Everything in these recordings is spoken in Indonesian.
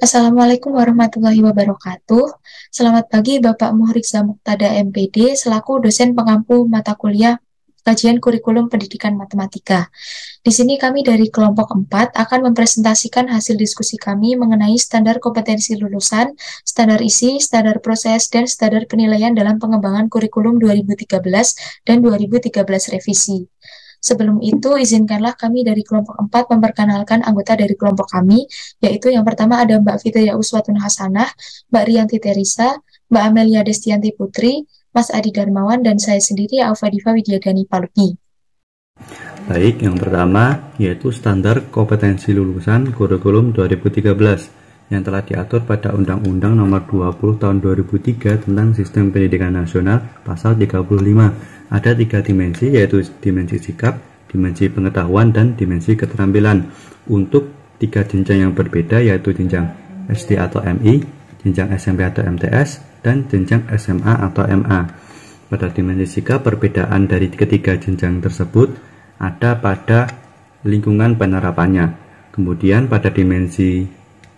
Assalamualaikum warahmatullahi wabarakatuh. Selamat pagi Bapak Muhriza Muqtada MPD selaku dosen pengampu mata kuliah Kajian Kurikulum Pendidikan Matematika. Di sini kami dari kelompok 4 akan mempresentasikan hasil diskusi kami mengenai standar kompetensi lulusan, standar isi, standar proses, dan standar penilaian dalam pengembangan kurikulum 2013 dan 2013 revisi. Sebelum itu, izinkanlah kami dari kelompok 4 memperkenalkan anggota dari kelompok kami, yaitu yang pertama ada Mbak Fitria Uswatun Hasanah, Mbak Rianti Teresa, Mbak Amelia Destianti Putri, Mas Adi Darmawan, dan saya sendiri, Alfa Diva Widyadani Palugi. Baik, yang pertama yaitu standar kompetensi lulusan kurikulum 2013 yang telah diatur pada Undang-Undang Nomor 20 Tahun 2003 tentang Sistem Pendidikan Nasional Pasal 35. Ada 3 dimensi, yaitu dimensi sikap, dimensi pengetahuan, dan dimensi keterampilan untuk 3 jenjang yang berbeda, yaitu jenjang SD atau MI, jenjang SMP atau MTS, dan jenjang SMA atau MA. Pada dimensi sikap, perbedaan dari ketiga jenjang tersebut ada pada lingkungan penerapannya. Kemudian pada dimensi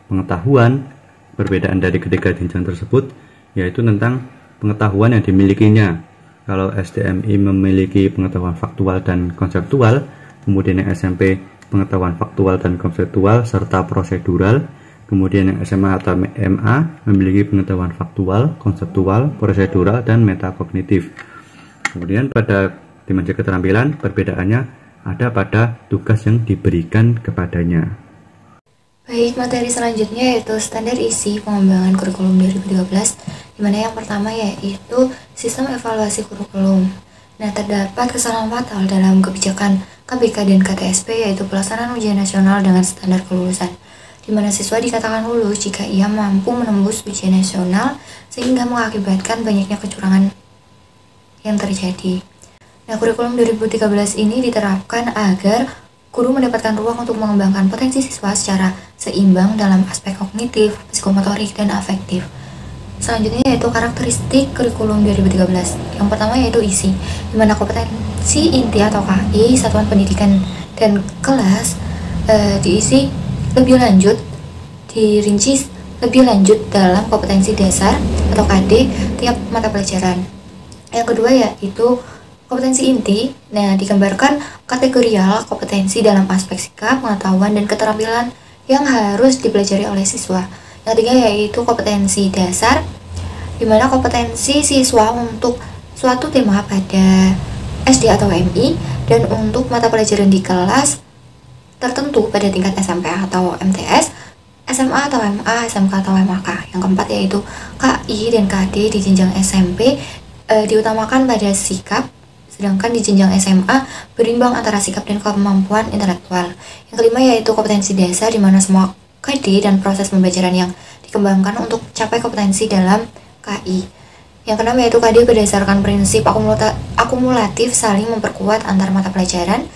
pengetahuan, perbedaan dari ketiga jenjang tersebut yaitu tentang pengetahuan yang dimilikinya. Kalau SDMI memiliki pengetahuan faktual dan konseptual, kemudian yang SMP pengetahuan faktual dan konseptual serta prosedural, kemudian yang SMA atau MA memiliki pengetahuan faktual, konseptual, prosedural, dan metakognitif. Kemudian pada dimensi keterampilan, perbedaannya ada pada tugas yang diberikan kepadanya. Baik, materi selanjutnya yaitu standar isi pengembangan kurikulum 2013, di mana yang pertama yaitu sistem evaluasi kurikulum. Nah, terdapat kesalahan fatal dalam kebijakan KBK dan KTSP, yaitu pelaksanaan ujian nasional dengan standar kelulusan, di mana siswa dikatakan lulus jika ia mampu menembus ujian nasional, sehingga mengakibatkan banyaknya kecurangan yang terjadi. Nah, kurikulum 2013 ini diterapkan agar guru mendapatkan ruang untuk mengembangkan potensi siswa secara seimbang dalam aspek kognitif, psikomotorik, dan afektif. Selanjutnya yaitu karakteristik kurikulum 2013. Yang pertama yaitu isi, di mana kompetensi inti atau KI, satuan pendidikan dan kelas diisi lebih lanjut, dirinci lebih lanjut dalam kompetensi dasar atau KD tiap mata pelajaran. Yang kedua yaitu kompetensi inti, digambarkan kategorial kompetensi dalam aspek sikap, pengetahuan, dan keterampilan yang harus dipelajari oleh siswa. Yang ketiga yaitu kompetensi dasar, di mana kompetensi siswa untuk suatu tema pada SD atau MI dan untuk mata pelajaran di kelas tertentu pada tingkat SMP atau MTS, SMA atau MA, SMK atau MAK. Yang keempat yaitu KI dan KD di jenjang SMP diutamakan pada sikap, sedangkan di jenjang SMA berimbang antara sikap dan kemampuan intelektual. Yang kelima yaitu kompetensi dasar, di mana semua KD dan proses pembelajaran yang dikembangkan untuk capai kompetensi dalam KI. Yang keenam yaitu KD berdasarkan prinsip akumulatif saling memperkuat antar mata pelajaran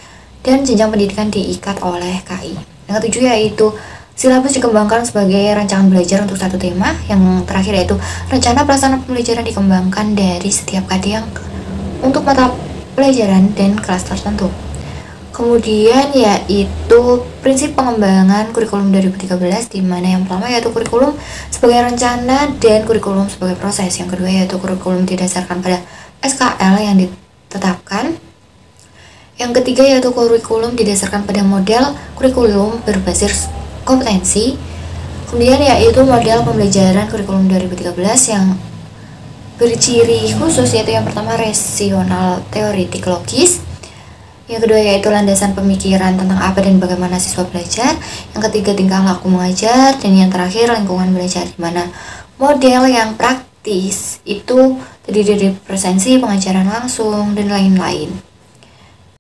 dan jenjang pendidikan diikat oleh KI. Yang ketujuh yaitu silabus dikembangkan sebagai rancangan belajar untuk satu tema. Yang terakhir yaitu rencana pelaksanaan pembelajaran dikembangkan dari setiap KD yang untuk mata pelajaran dan kelas tertentu. Kemudian yaitu prinsip pengembangan kurikulum 2013, di mana yang pertama yaitu kurikulum sebagai rencana dan kurikulum sebagai proses. Yang kedua yaitu kurikulum didasarkan pada SKL yang ditetapkan. Yang ketiga yaitu kurikulum didasarkan pada model kurikulum berbasis kompetensi. Kemudian yaitu model pembelajaran kurikulum 2013 yang berciri khusus, yaitu yang pertama rasional teoritik logis, yang kedua yaitu landasan pemikiran tentang apa dan bagaimana siswa belajar, yang ketiga tingkah laku mengajar, dan yang terakhir lingkungan belajar, di mana model yang praktis itu terdiri dari presensi, pengajaran langsung, dan lain-lain.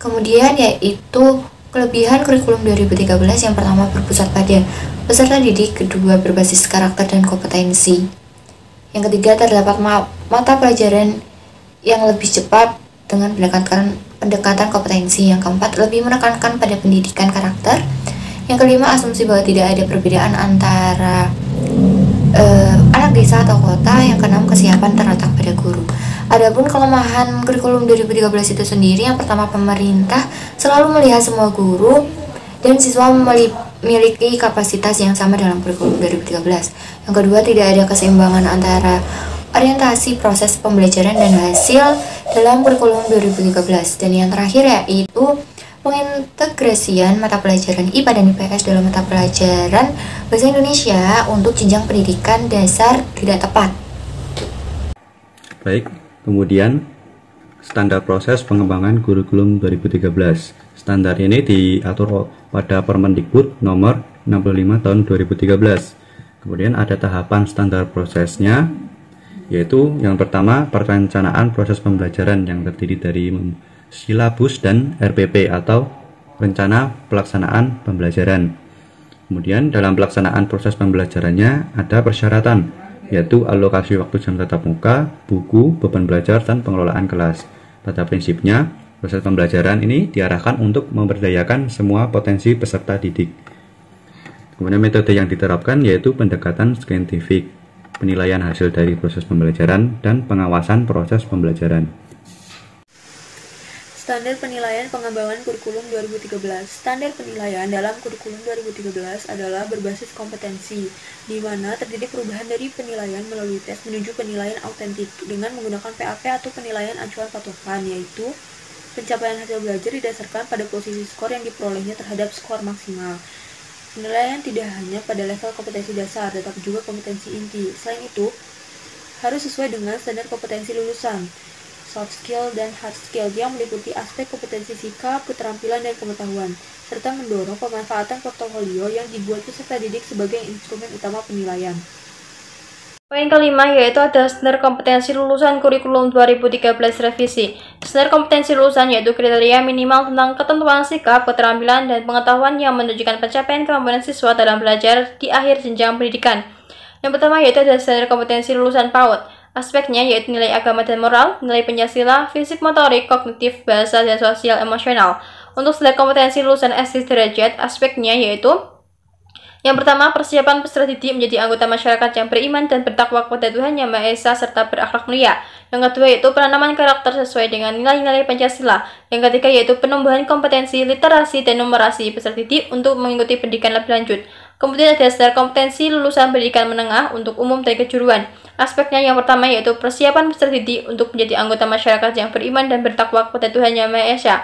Kemudian yaitu kelebihan kurikulum 2013, yang pertama berpusat pada peserta didik, kedua berbasis karakter dan kompetensi, yang ketiga terdapat mata pelajaran yang lebih cepat dengan pendekatan kompetensi, yang keempat lebih menekankan pada pendidikan karakter, yang kelima asumsi bahwa tidak ada perbedaan antara anak desa atau kota, yang keenam kesiapan terletak pada guru. Adapun kelemahan kurikulum 2013 itu sendiri, yang pertama pemerintah selalu melihat semua guru dan siswa memiliki kapasitas yang sama dalam kurikulum 2013. Yang kedua, tidak ada keseimbangan antara orientasi proses pembelajaran dan hasil dalam kurikulum 2013. Dan yang terakhir yaitu pengintegrasian mata pelajaran IPA dan IPS dalam mata pelajaran Bahasa Indonesia untuk jenjang pendidikan dasar tidak tepat. Baik, kemudian standar proses pengembangan kurikulum 2013. Standar ini diatur pada Permendikbud nomor 65 tahun 2013. Kemudian ada tahapan standar prosesnya, yaitu yang pertama perencanaan proses pembelajaran yang terdiri dari silabus dan RPP atau rencana pelaksanaan pembelajaran. Kemudian dalam pelaksanaan proses pembelajarannya ada persyaratan, yaitu alokasi waktu jam tatap muka, buku, beban belajar, dan pengelolaan kelas. Pada prinsipnya, proses pembelajaran ini diarahkan untuk memberdayakan semua potensi peserta didik. Kemudian metode yang diterapkan yaitu pendekatan saintifik, penilaian hasil dari proses pembelajaran, dan pengawasan proses pembelajaran. Standar penilaian pengembangan kurikulum 2013. Standar penilaian dalam kurikulum 2013 adalah berbasis kompetensi, di mana terjadi perubahan dari penilaian melalui tes menuju penilaian autentik dengan menggunakan PAP atau penilaian acuan patokan, yaitu pencapaian hasil belajar didasarkan pada posisi skor yang diperolehnya terhadap skor maksimal. Penilaian tidak hanya pada level kompetensi dasar, tetapi juga kompetensi inti. Selain itu, harus sesuai dengan standar kompetensi lulusan, soft skill dan hard skill yang meliputi aspek kompetensi sikap, keterampilan, dan pengetahuan, serta mendorong pemanfaatan portofolio yang dibuat peserta didik sebagai instrumen utama penilaian. Poin kelima yaitu ada standar kompetensi lulusan kurikulum 2013 revisi. Standar kompetensi lulusan yaitu kriteria minimal tentang ketentuan sikap, keterampilan, dan pengetahuan yang menunjukkan pencapaian kemampuan siswa dalam belajar di akhir jenjang pendidikan. Yang pertama yaitu ada standar kompetensi lulusan PAUD. Aspeknya yaitu nilai agama dan moral, nilai Pancasila, fisik motorik, kognitif, bahasa, dan sosial emosional. Untuk standar kompetensi lulusan SD derajat, aspeknya yaitu yang pertama, persiapan peserta didik menjadi anggota masyarakat yang beriman dan bertakwa kepada Tuhan Yang Maha Esa serta berakhlak mulia. Yang kedua yaitu penanaman karakter sesuai dengan nilai-nilai Pancasila. Yang ketiga yaitu penumbuhan kompetensi literasi dan numerasi peserta didik untuk mengikuti pendidikan lebih lanjut. Kemudian ada standar kompetensi lulusan pendidikan menengah untuk umum dan kejuruan. Aspeknya yang pertama yaitu persiapan peserta didik untuk menjadi anggota masyarakat yang beriman dan bertakwa kepada Tuhan Yang Maha Esa.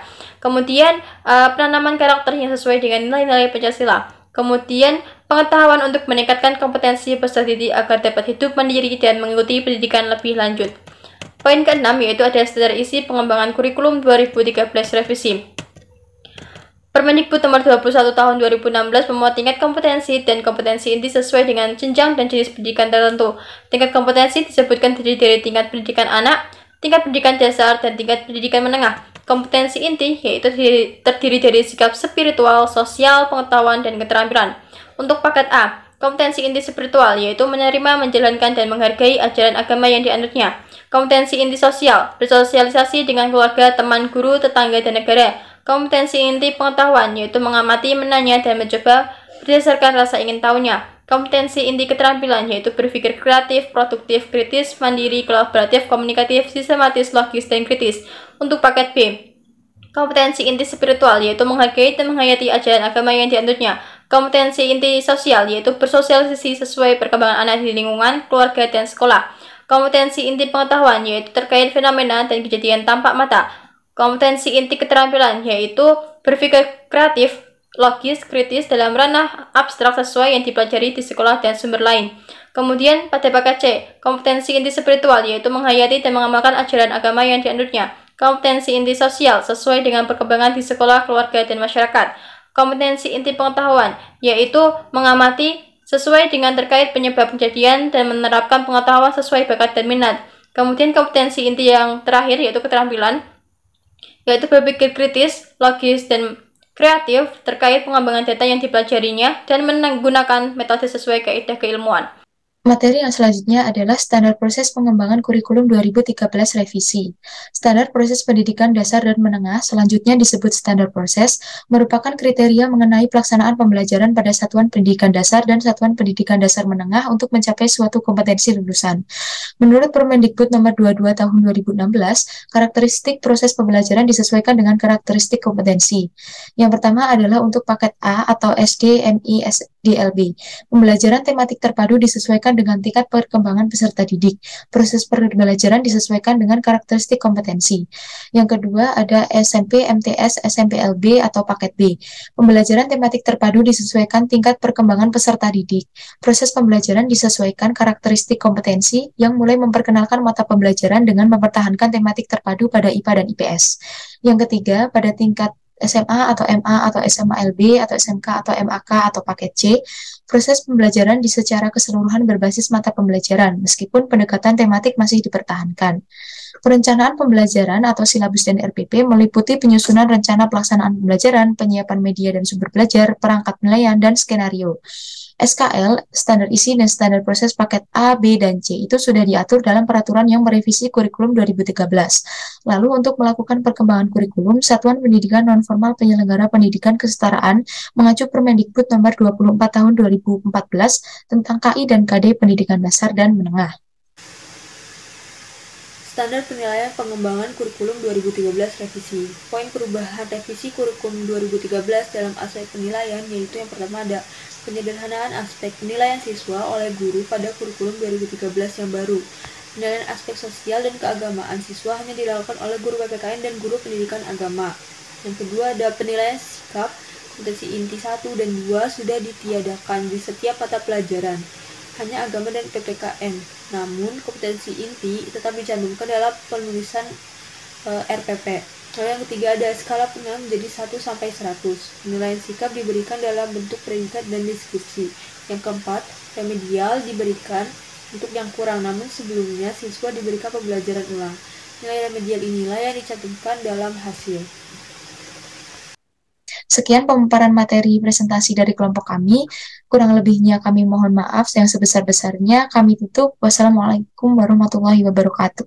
Kemudian penanaman karakter yang sesuai dengan nilai-nilai Pancasila. Kemudian pengetahuan untuk meningkatkan kompetensi peserta didik agar dapat hidup mandiri dan mengikuti pendidikan lebih lanjut. Poin keenam yaitu ada standar isi pengembangan kurikulum 2013 revisi. Permendikbud nomor 21 tahun 2016 memuat tingkat kompetensi dan kompetensi inti sesuai dengan jenjang dan jenis pendidikan tertentu. Tingkat kompetensi disebutkan terdiri dari tingkat pendidikan anak, tingkat pendidikan dasar, dan tingkat pendidikan menengah. Kompetensi inti yaitu terdiri dari sikap spiritual, sosial, pengetahuan, dan keterampilan. Untuk paket A, kompetensi inti spiritual yaitu menerima, menjalankan, dan menghargai ajaran agama yang dianutnya. Kompetensi inti sosial, bersosialisasi dengan keluarga, teman, guru, tetangga, dan negara. Kompetensi inti pengetahuan yaitu mengamati, menanya, dan mencoba berdasarkan rasa ingin tahunya. Kompetensi inti keterampilan yaitu berpikir kreatif, produktif, kritis, mandiri, kolaboratif, komunikatif, sistematis, logis, dan kritis. Untuk paket B, kompetensi inti spiritual yaitu menghargai dan menghayati ajaran agama yang dianutnya. Kompetensi inti sosial yaitu bersosialisasi sesuai perkembangan anak di lingkungan, keluarga, dan sekolah. Kompetensi inti pengetahuan yaitu terkait fenomena dan kejadian tampak mata. Kompetensi inti keterampilan yaitu berpikir kreatif, logis, kritis dalam ranah abstrak sesuai yang dipelajari di sekolah dan sumber lain. Kemudian pada paket C, kompetensi inti spiritual yaitu menghayati dan mengamalkan ajaran agama yang dianutnya. Kompetensi inti sosial sesuai dengan perkembangan di sekolah, keluarga, dan masyarakat. Kompetensi inti pengetahuan yaitu mengamati sesuai dengan terkait penyebab kejadian dan menerapkan pengetahuan sesuai bakat dan minat. Kemudian kompetensi inti yang terakhir yaitu keterampilan yaitu berpikir kritis, logis, dan kreatif terkait pengembangan data yang dipelajarinya dan menggunakan metode sesuai kaidah keilmuan. Materi yang selanjutnya adalah Standar Proses Pengembangan Kurikulum 2013 Revisi. Standar Proses Pendidikan Dasar dan Menengah, selanjutnya disebut Standar Proses, merupakan kriteria mengenai pelaksanaan pembelajaran pada satuan pendidikan dasar dan satuan pendidikan dasar menengah untuk mencapai suatu kompetensi lulusan. Menurut Permendikbud Nomor 22 Tahun 2016, karakteristik proses pembelajaran disesuaikan dengan karakteristik kompetensi. Yang pertama adalah untuk paket A atau SD, MI, SDLB. Pembelajaran tematik terpadu disesuaikan dengan tingkat perkembangan peserta didik. Proses pembelajaran disesuaikan dengan karakteristik kompetensi. Yang kedua ada SMP, MTS, SMPLB atau paket B. Pembelajaran tematik terpadu disesuaikan tingkat perkembangan peserta didik. Proses pembelajaran disesuaikan karakteristik kompetensi yang mulai memperkenalkan mata pembelajaran dengan mempertahankan tematik terpadu pada IPA dan IPS. Yang ketiga, pada tingkat SMA atau MA atau SMALB atau SMK atau MAK atau paket C, proses pembelajaran di secara keseluruhan berbasis mata pembelajaran, meskipun pendekatan tematik masih dipertahankan. Perencanaan pembelajaran atau silabus dan RPP meliputi penyusunan rencana pelaksanaan pembelajaran, penyiapan media dan sumber belajar, perangkat penilaian, dan skenario. SKL, standar isi dan standar proses paket A, B, dan C itu sudah diatur dalam peraturan yang merevisi kurikulum 2013. Lalu untuk melakukan perkembangan kurikulum, Satuan Pendidikan Nonformal Penyelenggara Pendidikan Kesetaraan mengacu Permendikbud Nomor 24 Tahun 2014 tentang KI dan KD Pendidikan Dasar dan Menengah. Standar penilaian pengembangan kurikulum 2013 revisi. Poin perubahan revisi kurikulum 2013 dalam aspek penilaian yaitu yang pertama ada penyederhanaan aspek penilaian siswa oleh guru pada kurikulum 2013 yang baru. Penilaian aspek sosial dan keagamaan siswa hanya dilakukan oleh guru PPKN dan guru pendidikan agama. Yang kedua ada penilaian sikap, kompetensi inti 1 dan 2 sudah ditiadakan di setiap mata pelajaran. Hanya agama dan PPKN. Namun, kompetensi inti tetap dicantumkan dalam penulisan RPP. Lalu yang ketiga ada skala penilaian menjadi 1-100. Penilaian sikap diberikan dalam bentuk predikat dan deskripsi. Yang keempat, remedial diberikan untuk yang kurang, namun sebelumnya siswa diberikan pembelajaran ulang. Nilai remedial inilah yang dicantumkan dalam hasil. Sekian pemaparan materi presentasi dari kelompok kami. Kurang lebihnya kami mohon maaf yang sebesar-besarnya. Kami tutup. Wassalamualaikum warahmatullahi wabarakatuh.